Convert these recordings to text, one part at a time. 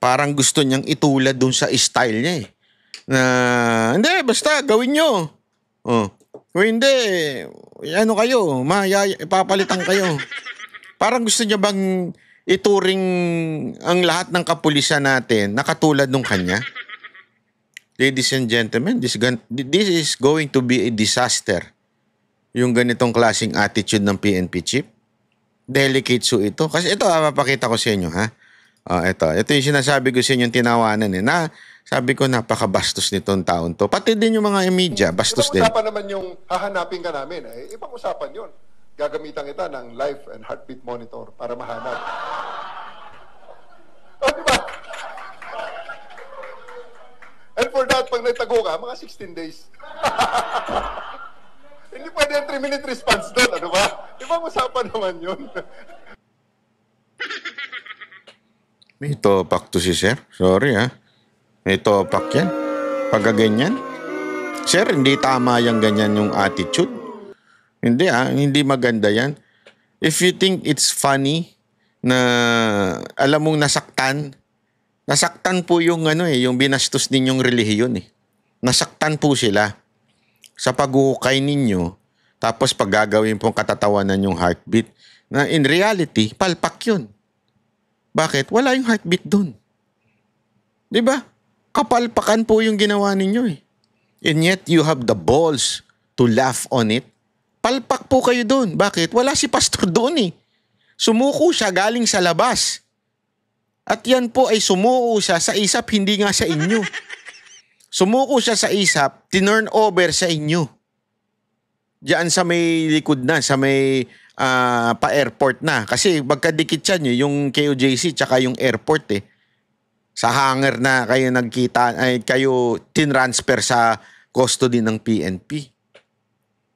Parang gusto niyang itulad dun sa style niya eh. Na, hindi, basta gawin nyo. Oh. Kung hindi, ano kayo, ipapalitan kayo. Parang gusto niya bang ituring ang lahat ng kapulisan natin na katulad nung kanya? Ladies and gentlemen, this is going to be a disaster. Yung ganitong klaseng attitude ng PNP chief. Delicate so ito. Kasi ito, mapakita ko sa inyo, ha? Ito yung sinasabi ko sa inyo, yung tinawanan eh. Na, sabi ko, napakabastos nitong taon to. Pati din yung mga media, bastos din. Ibang usapan naman yung hahanapin ka namin. Ibang usapan yun. Gagamitan kita ng life and heartbeat monitor para mahanap. Diba? And for that, pag nagtago ka, mga 16 days. Hindi pwede yung 3-minute response doon, ano ba? Ibang usapan naman yun. May topak to si sir. Sorry ha. May topak yan. Pagkaganyan. Sir, hindi tama yung ganyan yung attitude. Hindi hindi maganda yan. If you think it's funny na alam mong nasaktan po yung yung binastos ninyong relihiyon eh. Nasaktan po sila sa paghuhukay ninyo, tapos pag gagawin pong katatawanan yung heartbeat, na in reality, palpak yun. Bakit? Wala yung heartbeat dun. Diba? Kapalpakan po yung ginawa ninyo eh. And yet, you have the balls to laugh on it. Palpak po kayo dun. Bakit? Wala si pastor doon eh. Sumuko siya galing sa labas. At yan po ay sumuko siya sa isap, hindi nga sa inyo. Sumuko siya sa isap, tinurn over sa inyo. Diyan sa may likod na, sa may pa-airport na. Kasi magkadikit yan yung KOJC tsaka yung airport eh. Sa hangar na kayo nagkita, ay kayo tinransfer sa custody ng PNP.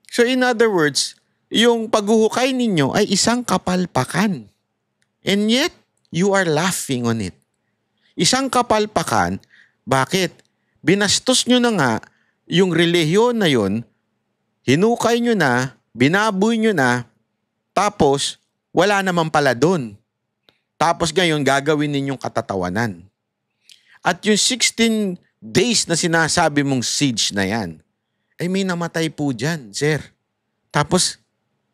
So in other words, yung paghuhukay ninyo ay isang kapalpakan. And yet, you are laughing on it. Isang kapalpakan, bakit? Binastos nyo na nga yung relihiyon na yun, hinukay nyo na, binaboy nyo na, tapos wala naman pala dun. Tapos ngayon gagawin ninyong katatawanan. At yung 16 days na sinasabi mong siege na yan, ay may namatay po dyan, sir. Tapos,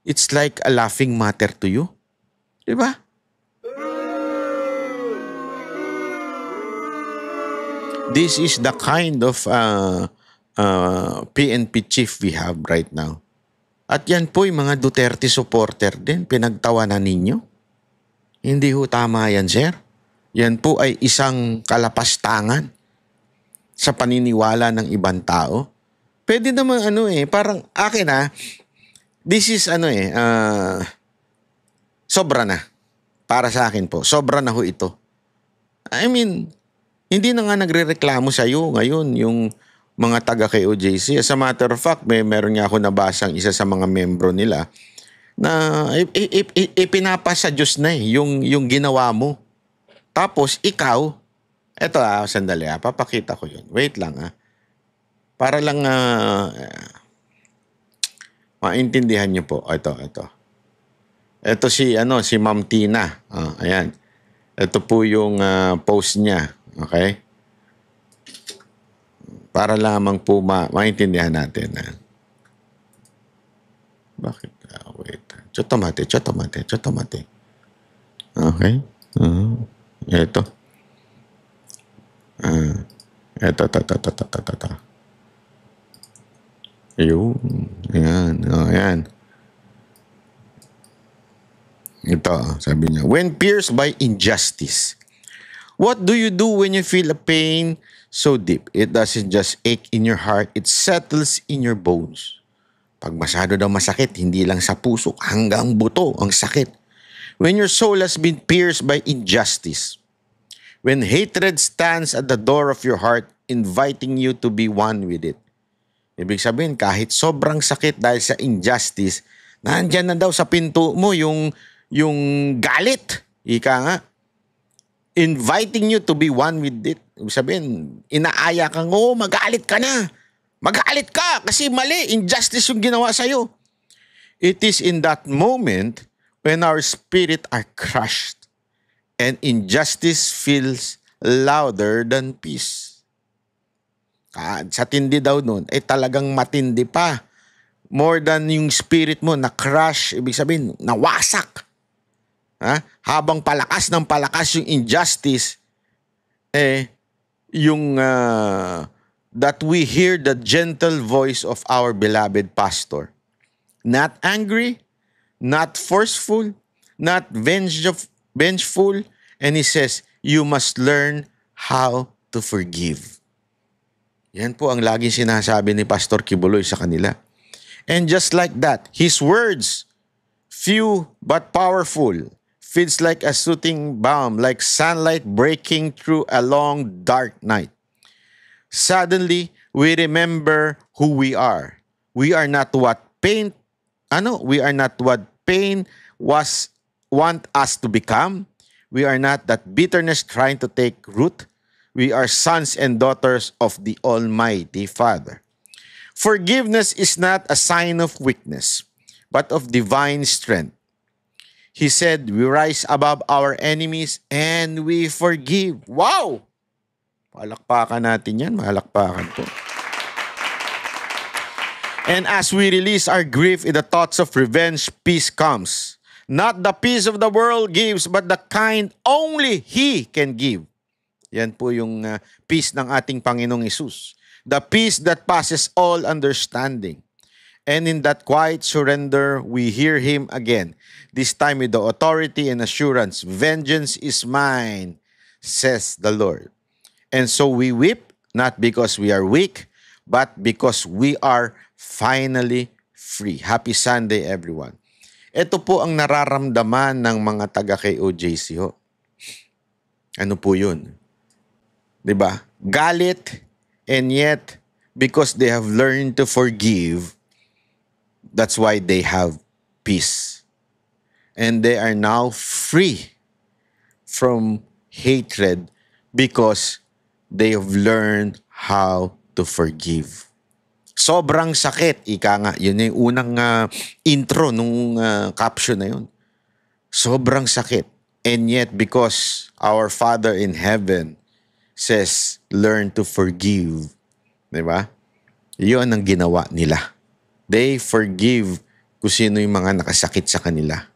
it's like a laughing matter to you. Diba? This is the kind of PNP chief we have right now. At yan po yung mga Duterte supporter din, pinagtawanan ninyo. Hindi ho tama yan, sir. Yan po ay isang kalapastangan sa paniniwala ng ibang tao. Pwede naman parang akin this is sobra na. Para sa akin po, sobra na ho ito. I mean, hindi na nga nagrereklamo sa'yo ngayon yung mga taga KOJC. As a matter of fact, meron nga ako nabasang isa sa mga membro nila na ipinapasa Diyos na yung ginawa mo. Tapos ikaw, eto sandali papakita ko yun. Wait lang Para lang maintindihan niyo po. Ito. Ito si Ma'am Tina. Ayan. Ito po yung post niya. Okay? Para lamang po maintindihan natin. Bakit? Wait. Chotomate. Okay? Ito. Ito. Ayun. Ayan. Ito, sabi niya. When pierced by injustice, what do you do when you feel a pain so deep? It doesn't just ache in your heart, it settles in your bones. Pag masyado daw masakit, hindi lang sa puso, hanggang buto ang sakit. When your soul has been pierced by injustice, when hatred stands at the door of your heart, inviting you to be one with it. Ibig sabihin, kahit sobrang sakit dahil sa injustice, nandyan na daw sa pinto mo yung galit. Ika nga. Inviting you to be one with it. Ibig sabihin, inaaya kang, magalit ka na. Magalit ka kasi mali, injustice yung ginawa sa'yo. It is in that moment when our spirit are crushed and injustice feels louder than peace. Sa tindi daw nun, talagang matindi pa. More than yung spirit mo na crush, ibig sabihin, nawasak. Habang palakas ng palakas yung injustice, yung that we hear the gentle voice of our beloved pastor. Not angry, not forceful, not vengeful, and he says, you must learn how to forgive. Yan po ang laging sinasabi ni Pastor Kibuloy sa kanila. And just like that, his words, few but powerful, feels like a soothing balm, like sunlight breaking through a long dark night. Suddenly, we remember who we are. We are not what pain want us to become. We are not that bitterness trying to take root. We are sons and daughters of the Almighty Father. Forgiveness is not a sign of weakness, but of divine strength. He said, we rise above our enemies and we forgive. Wow! Palakpakan natin yan. Malakpakan po. And as we release our grief in the thoughts of revenge, peace comes. Not the peace of the world gives, but the kind only He can give. Yan po yung peace ng ating Panginoong Hesus. The peace that passes all understanding. And in that quiet surrender, we hear Him again. This time with the authority and assurance, vengeance is mine, says the Lord. And so we weep, not because we are weak, but because we are finally free. Happy Sunday, everyone. Ito po ang nararamdaman ng mga taga-KOJC ho. Ano po yun? Diba? Galit, and yet, because they have learned to forgive, that's why they have peace. And they are now free from hatred because they have learned how to forgive. Sobrang sakit, ika nga. Yun yung unang intro nung caption na yun. Sobrang sakit. And yet, because our Father in heaven says, learn to forgive. Diba? Yun ang ginawa nila. They forgive kung sino yung mga nakasakit sa kanila.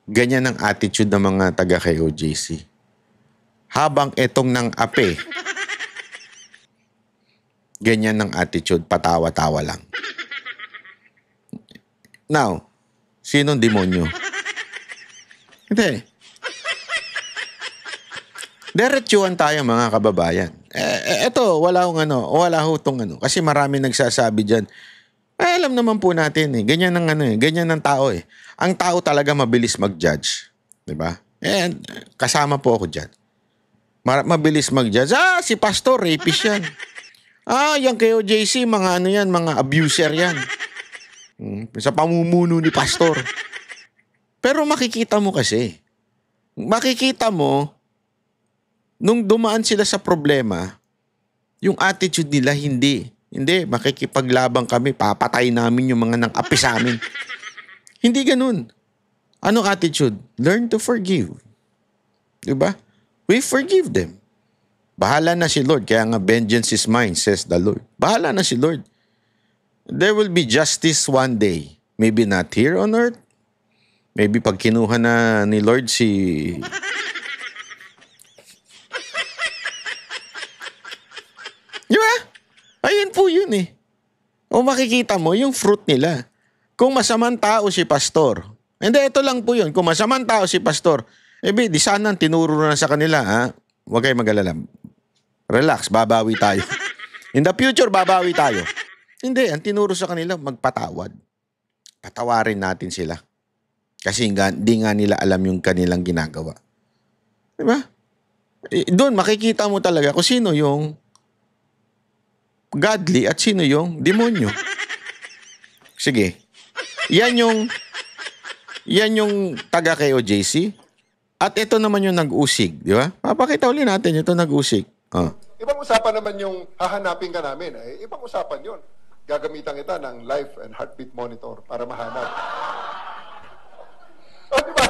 Ganyan ang attitude ng mga taga-KOJC. Habang etong ng ape, ganyan ang attitude, patawa-tawa lang. Now, sinong demonyo? Hindi. Diretsuhan tayo mga kababayan. Eto, wala hong kasi marami nagsasabi diyan. Alam naman po natin ganyan ang ganyan ang tao eh. Ang tao talaga mabilis mag-judge, 'di ba? Kasama po ako diyan. Mabilis mag-judge. Si pastor rapist 'yan. Yung KOJC mga yan, mga abuser 'yan. Sa pamumuno ni pastor. Pero makikita mo nung dumaan sila sa problema, yung attitude nila hindi, makikipaglabang kami, papatay namin yung mga nang-api sa amin. Hindi ganun. Anong attitude? Learn to forgive. Diba? We forgive them. Bahala na si Lord. Kaya nga, vengeance is mine, says the Lord. Bahala na si Lord. There will be justice one day. Maybe not here on earth. Maybe pag kinuha na ni Lord si... Diba? Ayun po yun eh. O makikita mo yung fruit nila. Kung masamang tao si pastor, hindi, ito lang po yun. Kung masamang tao si pastor, di sana tinuro na sa kanila, huwag kayo mag-alala. Relax, babawi tayo. In the future, babawi tayo. Hindi, ang tinuro sa kanila, magpatawad. Patawarin natin sila. Kasi hindi nga nila alam yung kanilang ginagawa. Diba? Doon, makikita mo talaga kung sino yung godly at sino yung demonyo. Sige. Yan yung taga KOJC. At ito naman yung nag-usig, di ba? Papakita ulit natin ito nag-usig. Ibang usapan naman yung hahanapin ka namin. Ibang usapan yun. Gagamitan kita ng life and heartbeat monitor para mahanap. Di ba?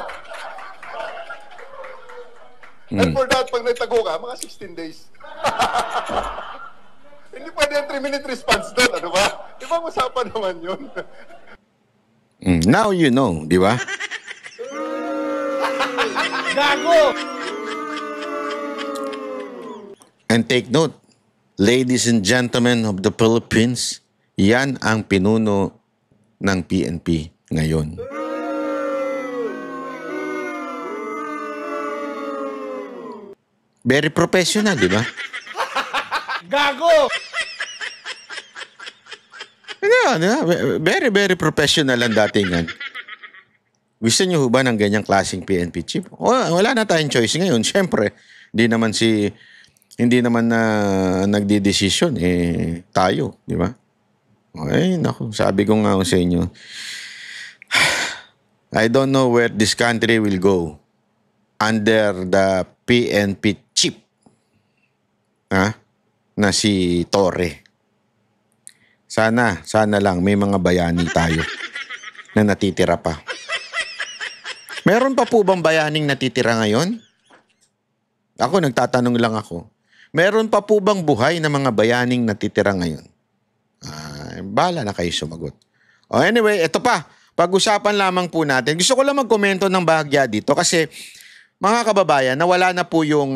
And for that, pag nagtago ka, mga 16 days. Hindi pwede yung 3-minute response doon, ano ba? Ibang usapan naman yun. Now you know, di ba? Gago! And take note, ladies and gentlemen of the Philippines, yan ang pinuno ng PNP ngayon. Very professional, di ba? Gago! Very, very professional ang datingan. Gusto niyo ba ng ganyang klaseng PNP chief? Wala na tayong choice ngayon. Siyempre, hindi naman na nagdidesisyon, tayo, di ba? Ay, naku, sabi ko nga sa inyo, I don't know where this country will go under the PNP chief na si Torre. Sana lang may mga bayani tayo na natitira pa. Meron pa po bang bayaning natitira ngayon? Ako, nagtatanong lang ako. Meron pa po bang buhay na mga bayaning natitira ngayon? Bahala na kayo sumagot. Anyway, ito pa. Pag-usapan lamang po natin. Gusto ko lang magkomento ng bahagya dito kasi mga kababayan, nawala na po yung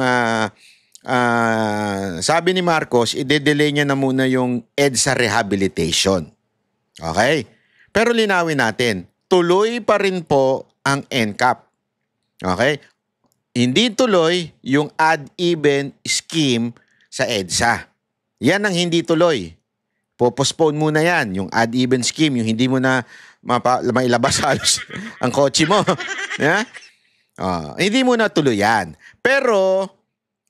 sabi ni Marcos, i-delay niya na muna yung EDSA rehabilitation. Okay? Pero linawin natin, tuloy pa rin po ang NCAP. Okay? Hindi tuloy yung add-even scheme sa EDSA. Yan ang hindi tuloy. Postpone muna yan, yung add-even scheme, yung hindi mo na mailabas halos ang kotse mo. Yeah? Hindi mo na tuloy yan. Pero,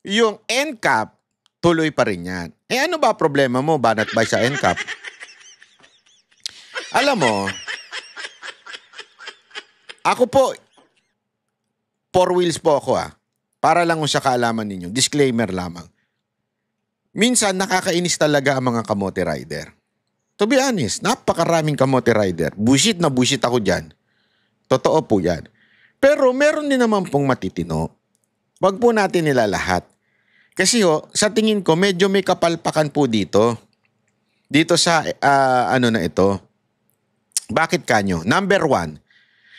yung NCAP, tuloy pa rin yan. Ano ba problema mo, banat bay sa NCAP? Alam mo, ako po, 4 wheels po ako Para lang sa kaalaman ninyo. Disclaimer lamang. Minsan, nakakainis talaga ang mga kamote rider. To be honest, napakaraming kamote rider. Bullshit na bullshit ako dyan. Totoo po yan. Pero meron din naman pong matitino. Wag po natin nila lahat. Kasi sa tingin ko, medyo may kapalpakan po dito. Dito sa, ito. Bakit kanyo? Number 1,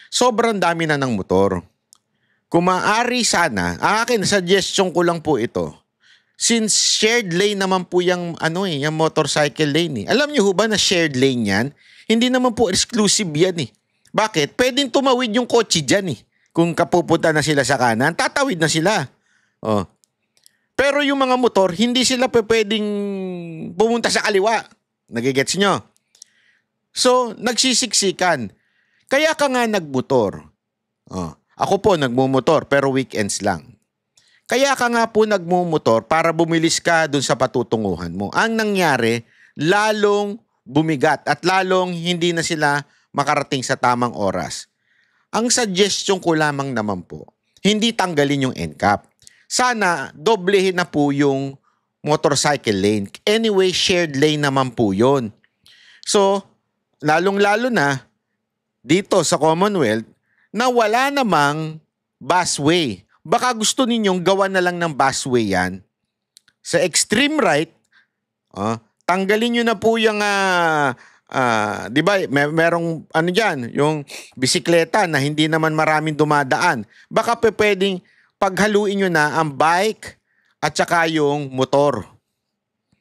sobrang dami na ng motor. Kung maaari sana, akin, suggestion ko lang po ito. Since shared lane naman po yung motorcycle lane. Alam niyo ba na shared lane yan? Hindi naman po exclusive yan . Bakit? Pwedeng tumawid yung kotse dyan . Kung kapupunta na sila sa kanan, tatawid na sila. Pero yung mga motor, hindi sila pwedeng pumunta sa kaliwa. Nagigets nyo? So, nagsisiksikan. Kaya ka nga nagmotor. Ako po nagmumotor pero weekends lang. Kaya ka nga po nagmumotor para bumilis ka dun sa patutunguhan mo. Ang nangyari, lalong bumigat at lalong hindi na sila makarating sa tamang oras. Ang suggestion ko lamang naman po, hindi tanggalin yung NCAP. Sana doblehin na po yung motorcycle lane. Anyway, shared lane naman po yun. So, lalong-lalo na dito sa Commonwealth na wala namang busway. Baka gusto ninyong gawa na lang ng busway yan. Sa extreme right, tanggalin nyo na po yung, di ba, merong dyan, yung bisikleta na hindi naman maraming dumadaan. Baka pwedeng paghaluin nyo na ang bike at saka yung motor.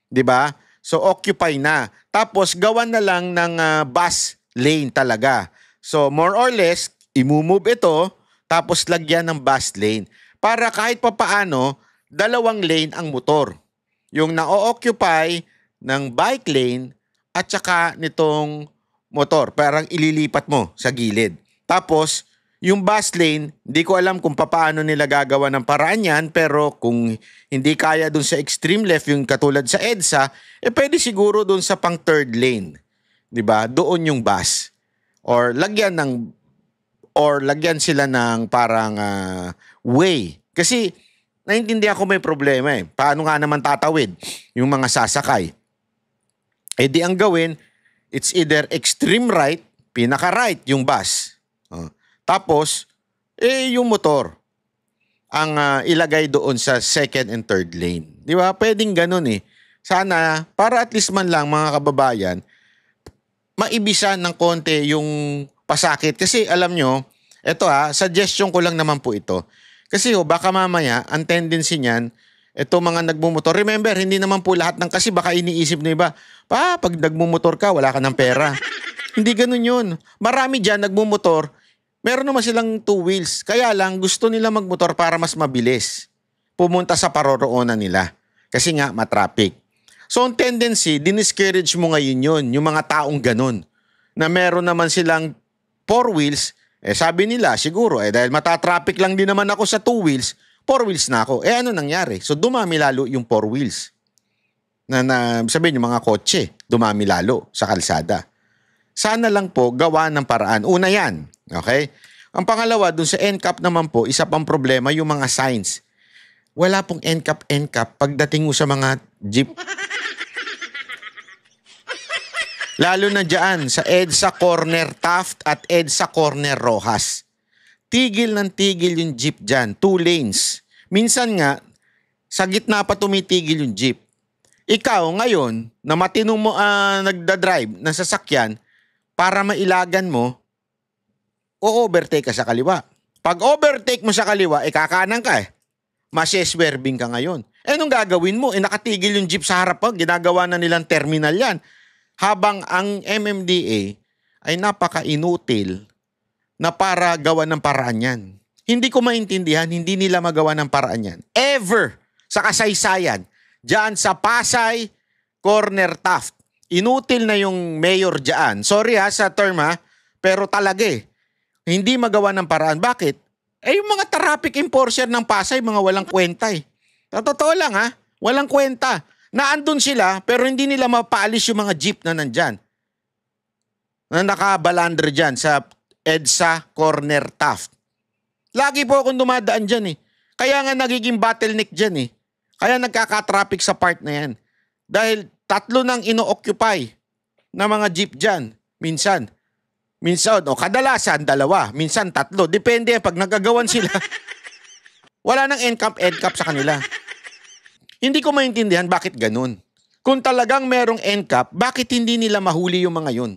Di ba? So, occupy na. Tapos, gawan na lang ng bus lane talaga. So, more or less, imumove ito, tapos lagyan ng bus lane. Para kahit papaano, 2 lane ang motor. Yung na-occupy ng bike lane at saka nitong motor. Parang ililipat mo sa gilid. Tapos, yung bus lane, hindi ko alam kung paano nila gagawa ng paraan yan, pero kung hindi kaya dun sa extreme left, yung katulad sa EDSA, pwede siguro dun sa pang 3rd lane. Diba? Doon yung bus. Or lagyan sila ng parang way. Kasi, naiintindihan ko may problema . Paano nga naman tatawid yung mga sasakay? Di ang gawin, it's either extreme right, pinaka-right yung bus. Tapos, yung motor. ang ilagay doon sa second and third lane. Di ba? Pwedeng ganun eh. Sana, para at least man lang mga kababayan, maibisan ng konti yung pasakit. Kasi alam nyo, eto suggestion ko lang naman po ito. Kasi baka mamaya, ang tendency niyan, ito mga nagmumotor. Remember, hindi naman po lahat ng kasi baka iniisip na iba, pag nagmumotor ka, wala ka ng pera. Hindi ganun yun. Marami dyan nagmumotor, meron naman silang 2 wheels. Kaya lang, gusto nila magmotor para mas mabilis. Pumunta sa paroroonan nila. Kasi nga, matraffic. So, ang tendency, diniscourage mo ngayon yun, yung mga taong ganun. Na meron naman silang 4 wheels, sabi nila, siguro, dahil matatraffic lang din naman ako sa 2 wheels, 4 wheels na ako. Ano nangyari? So, dumami lalo yung 4 wheels. Sabihin yung mga kotse, dumami lalo sa kalsada. Sana lang po gawa ng paraan. Una yan, okay? Ang pangalawa, dun sa NCAP naman po, isa pang problema, yung mga signs. Wala pong NCAP pagdating mo sa mga jeep. Lalo na dyan, sa EDSA Corner Taft at EDSA Corner Rojas. Tigil ng tigil yung jeep dyan, 2 lanes. Minsan nga, sa gitna pa tumitigil yung jeep. Ikaw ngayon, na matino mo nagdadrive ng sasakyan, para mailagan mo, o-overtake ka sa kaliwa. Pag overtake mo sa kaliwa, kakanan ka Maseswerving ka ngayon. Anong gagawin mo? Nakatigil yung jeep sa harap ginagawa na nilang terminal yan. Habang ang MMDA ay napaka-inutil na para gawa ng paraan yan. Hindi ko maintindihan, hindi nila magawa ng paraan yan. Ever sa kasaysayan, dyan sa Pasay, Corner Taft, inutil na yung mayor dyan. Sorry sa term pero talaga hindi magawa ng paraan. Bakit? Yung mga traffic enforcer ng Pasay, mga walang kwenta Totoo lang walang kwenta. Naandun sila pero hindi nila mapaalis yung mga jeep na nandyan. Na nakabalandre dyan sa EDSA Corner Taft. Lagi po akong dumadaan dyan Kaya nga nagiging bottleneck dyan Kaya nagkaka-traffic sa part na yan. Dahil 3 nang ino-occupy na mga jeep dyan. Minsan, kadalasan 2, minsan 3. Depende pag nagagawan sila. Wala nang NCAP sa kanila. Hindi ko maintindihan bakit ganun. Kung talagang merong NCAP, bakit hindi nila mahuli yung mga yun?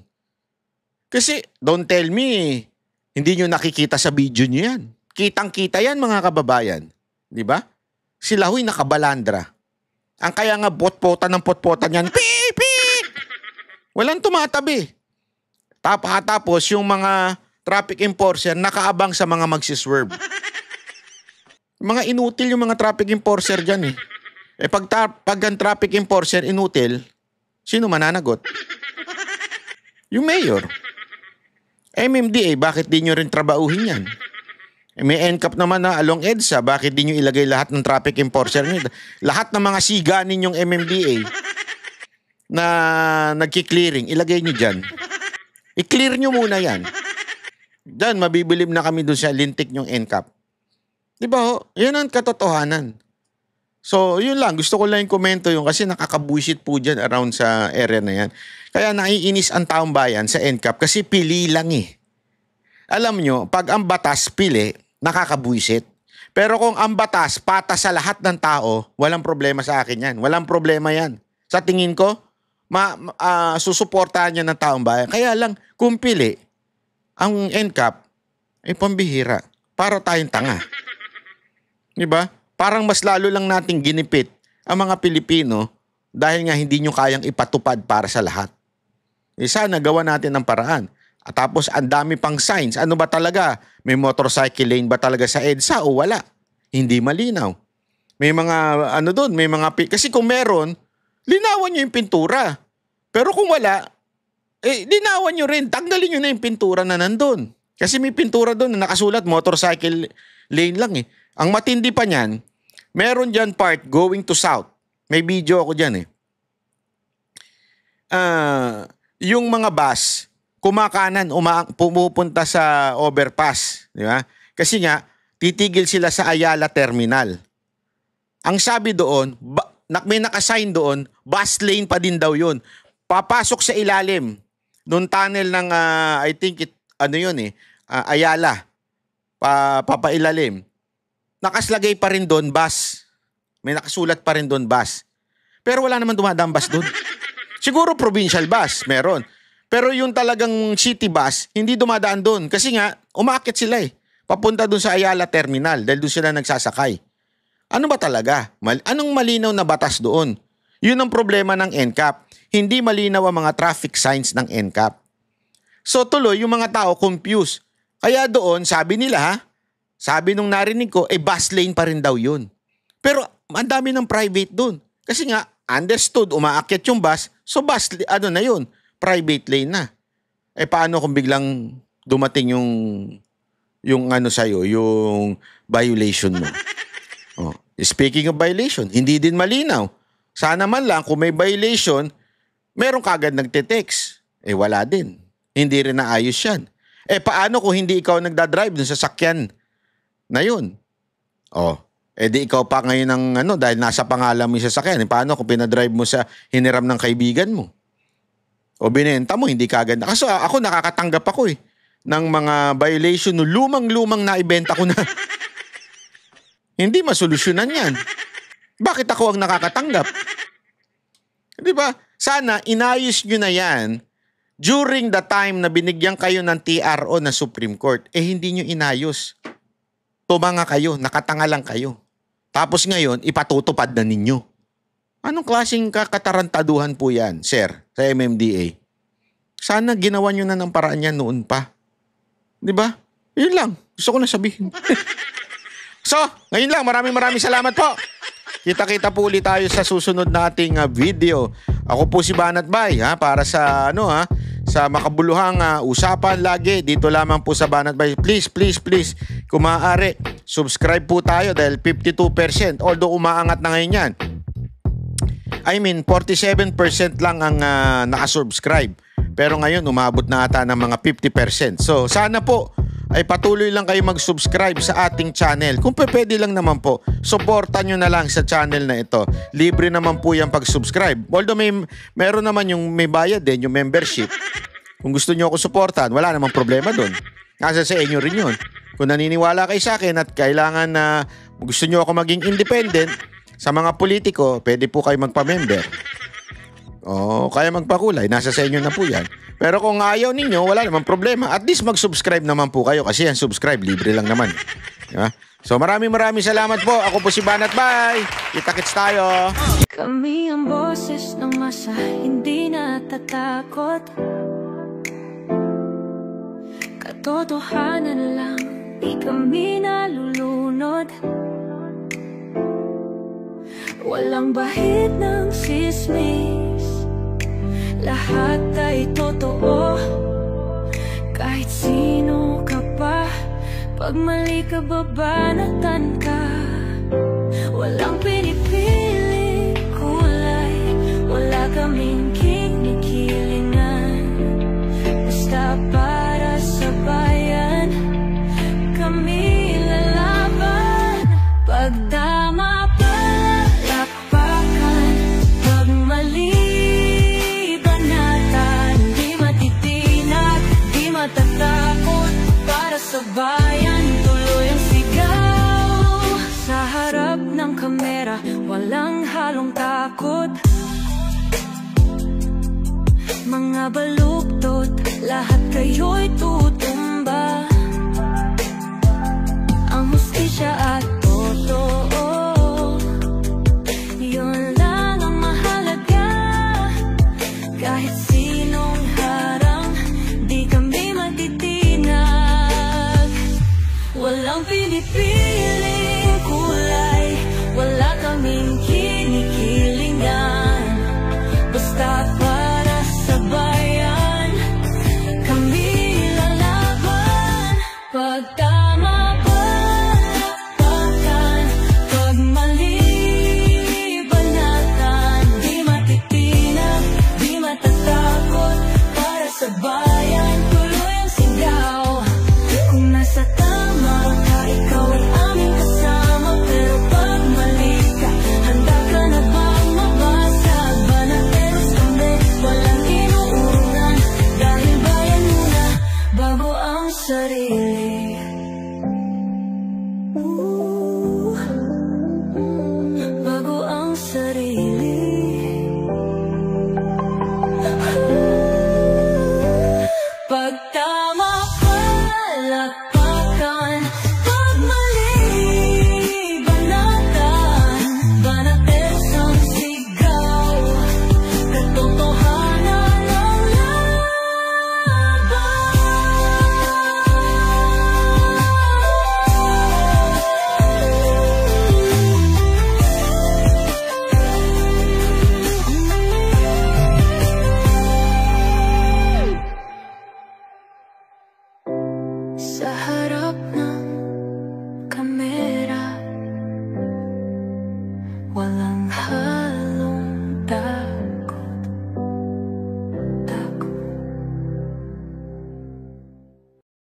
Kasi, don't tell me, hindi nyo nakikita sa video nyo yan. Kitang-kita yan mga kababayan. Di ba? Sila huy nakabalandra. Ang kaya nga potpotan ng potpotan yan, pipip! Walang tumatabi. Tapos yung mga traffic enforcer nakaabang sa mga magsiswerve. Mga inutil yung mga traffic enforcer dyan pag ang traffic enforcer inutil, sino mananagot? Yung mayor. MMDA, bakit di nyo rin trabauhin yan? May NCAP naman na along EDSA, bakit di nyo ilagay lahat ng traffic enforcer nyo? Lahat ng mga siga ninyong MMDA na nagki-clearing, ilagay nyo dyan. I-clear nyo muna yan. Diyan, mabibilib na kami dun sa lintik nyong NCAP. Diba yan ang katotohanan. So, yun lang. Gusto ko lang yung komento yun kasi nakakabuisit po dyan around sa area na yan. Kaya naiinis ang taong bayan sa NCAP kasi pili lang Alam nyo, pag ang batas pili, nakakabuisit. Pero kung ang batas patas sa lahat ng tao, walang problema sa akin yan. Walang problema yan. Sa tingin ko, susuportahan niya ng taong bayan. Kaya lang, kung pili, ang NCAP ay pambihira. Para tayong tanga. Diba? Parang mas lalo lang nating ginipit ang mga Pilipino dahil nga hindi nyo kayang ipatupad para sa lahat. Sana gawa natin ng paraan. At tapos ang dami pang signs. Ano ba talaga? May motorcycle lane ba talaga sa EDSA o wala? Hindi malinaw. May mga doon, may mga kasi kung meron, linawan nyo yung pintura. Pero kung wala, linawan nyo rin. Tanggalin nyo na yung pintura na nandun. Kasi may pintura doon na nakasulat motorcycle lane lang Ang matindi pa niyan, meron dyan part going to south. May video ako dyan yung mga bus, kumakanan, pumupunta sa overpass. Di ba? Kasi nga, titigil sila sa Ayala Terminal. Ang sabi doon, may nakasign doon, bus lane pa din daw yun. Papasok sa ilalim nung tunnel ng, I think, Ayala. Papailalim. nakaslagay pa rin doon, bus. May nakasulat pa rin doon, bus. Pero wala naman dumadaan bus doon. Siguro provincial bus, meron. Pero yung talagang city bus, hindi dumadaan doon. Kasi nga, umaakit sila eh. Papunta doon sa Ayala Terminal dahil doon sila nagsasakay. Ano ba talaga? Anong malinaw na batas doon? Yun ang problema ng NCAP. Hindi malinaw ang mga traffic signs ng NCAP. So tuloy, yung mga tao confused. Kaya doon, sabi nila, sabi nung narinig ko, bus lane pa rin daw yun. Pero ang dami ng private doon. Kasi nga, understood, umaakyat yung bus, so bus, na yun, private lane na. Paano kung biglang dumating yung sa'yo, yung violation mo? Oh. Speaking of violation, hindi din malinaw. Sana man lang, kung may violation, meron kagad nagte-text. Wala din. Hindi rin naayos yan. Paano kung hindi ikaw nagdadrive dun sa sakyan na yun? Oh. Di ikaw pa ngayon ng dahil nasa pangalan mo yung sasakyan. Paano kung pinadrive mo sa hiniram ng kaibigan mo? O binenta mo, hindi kagad. Kaso ako nakakatanggap ako ng mga violation no lumang-lumang na ibenta ko na. Hindi masolusyonan yan. Bakit ako ang nakakatanggap? Di ba? Sana inayos nyo na yan during the time na binigyan kayo ng TRO na Supreme Court. Hindi nyo inayos. Tumanga kayo, nakatanga lang kayo. Tapos ngayon, ipatutupad na ninyo. Anong klaseng katarantaduhan po yan, sir, sa MMDA? Sana ginawa nyo na ng paraan yan noon pa. Di ba? Yun lang. Gusto ko na sabihin. So, ngayon lang. Maraming salamat po. Kita-kita po ulit tayo sa susunod nating video. Ako po si Banat Bay, para sa sa makabuluhang usapan lagi dito lamang po sa Banat Bay. Please, kung maaari, subscribe po tayo dahil 52%, although umaangat na ngayon yan. 47% lang ang nakasubscribe. Pero ngayon, umabot na ata ng mga 50%. So, sana po ay patuloy lang kayo mag-subscribe sa ating channel. Kung pwede lang naman po, supportan nyo na lang sa channel na ito. Libre naman po yung pag-subscribe. Although meron naman yung may bayad din, yung membership. Kung gusto nyo ako supportan, wala namang problema doon. Nasa sa inyo rin yun. Kung naniniwala kayo sa akin at kailangan na gusto nyo ako maging independent sa mga politiko, pwede po kayo magpa-member. Kaya magpakulay. Nasa sa inyo na po yan. Pero kung ayaw ninyo, wala namang problema. At least mag-subscribe naman po kayo kasi yan, subscribe, libre lang naman. Diba? So maraming salamat po. Ako po si Banat Bay. Kita-kits tayo. Kami ang boses ng masa, hindi natatakot. Katotohanan lang, di kami nalulunod. Walang bahid ng sismis, lahat ay totoo. Kahit sino ka pa, pag mali ka babanatan ka. Walang pinipili kulay, wala kaming kinikilingan. Basta para sa bayan, kami lalaban. Pagtama palakpakan, pag mali banatan. Di matitinag, di matatakot, para sa bayan tuloy ang sigaw. Sa harap ng kamera, walang halong takot. Mga baluktot, lahat kayo'y tutumba. Ang hustisya at